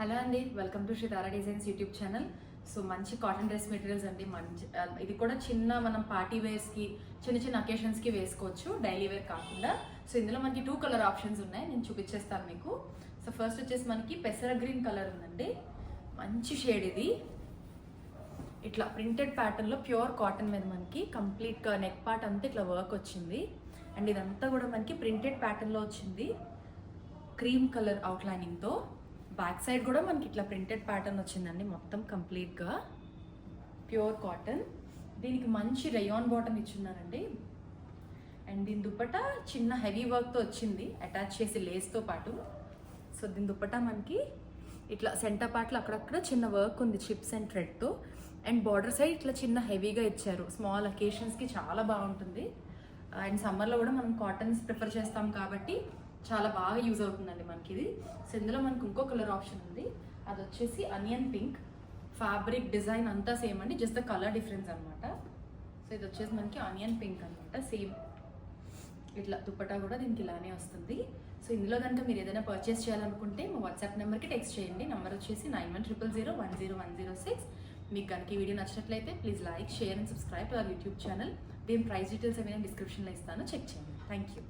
Hello అండి, welcome to Sritara designs YouTube channel. So మంచి cotton dress materials అండి. మంచి ఇది కూడా చిన్న మనం పార్టీ వేర్స్కి చిన్న చిన్న అకేషన్స్కి వేసుకోవచ్చు, డైలీ వేర్ కాకుండా. సో ఇందులో మనకి 2 కలర్ ఆప్షన్స్ ఉన్నాయి, నేను చూపించేస్తాను మీకు. సో ఫస్ట్ వచ్చేసి మనకి పెసర గ్రీన్ కలర్ ఉందండి, మంచి షేడ్ ఇది. ఇట్లా ప్రింటెడ్ ప్యాటర్న్లో ప్యూర్ కాటన్ మీద మనకి కంప్లీట్గా నెక్ పార్ట్ అంతా ఇట్లా వర్క్ వచ్చింది. అండ్ ఇదంతా కూడా మనకి ప్రింటెడ్ ప్యాటర్న్లో వచ్చింది, క్రీమ్ కలర్ అవుట్లైనింగ్తో. బ్యాక్ సైడ్ కూడా మనకి ఇట్లా ప్రింటెడ్ ప్యాటర్న్ వచ్చిందండి, మొత్తం కంప్లీట్గా ప్యూర్ కాటన్. దీనికి మంచి రయాన్ బాటమ్ ఇచ్చున్నారండి. అండ్ దీని దుపట్టా చిన్న హెవీ వర్క్తో వచ్చింది, అటాచ్ చేసి లేస్తో పాటు. సో దీని దుపట్టా మనకి ఇట్లా సెంటర్ పార్ట్లో అక్కడక్కడ చిన్న వర్క్ ఉంది చిప్స్ అండ్ థ్రెడ్తో. అండ్ బార్డర్ సైడ్ ఇట్లా చిన్న హెవీగా ఇచ్చారు, స్మాల్ అకేషన్స్కి చాలా బాగుంటుంది. అండ్ సమ్మర్లో కూడా మనం కాటన్స్ ప్రిఫర్ చేస్తాం కాబట్టి చాలా బాగా యూజ్ అవుతుందండి మనకి ఇది. సో ఇందులో మనకు ఇంకో కలర్ ఆప్షన్ ఉంది, అది వచ్చేసి అనియన్ పింక్. ఫ్యాబ్రిక్ డిజైన్ అంతా సేమ్ అండి, జస్ట్ ద కలర్ డిఫరెన్స్ అనమాట. సో ఇది వచ్చేసి మనకి ఆనియన్ పింక్ అనమాట, సేమ్. ఇట్లా దుపట్టా కూడా దీనికి ఇలానే వస్తుంది. సో ఇందులో కనుక మీరు ఏదైనా పర్చేస్ చేయాలనుకుంటే మా వాట్సాప్ నెంబర్కి టెక్స్ట్ చేయండి. నెంబర్ వచ్చేసి 9100010106. మీకు కనుక ఈ వీడియో నచ్చినట్లయితే please like, share and subscribe to our YouTube channel. దీని ప్రైస్ డీటెయిల్స్ ఏమైనా డిస్క్రిప్షన్లో ఇస్తాను, చెక్ చేయండి. Thank you.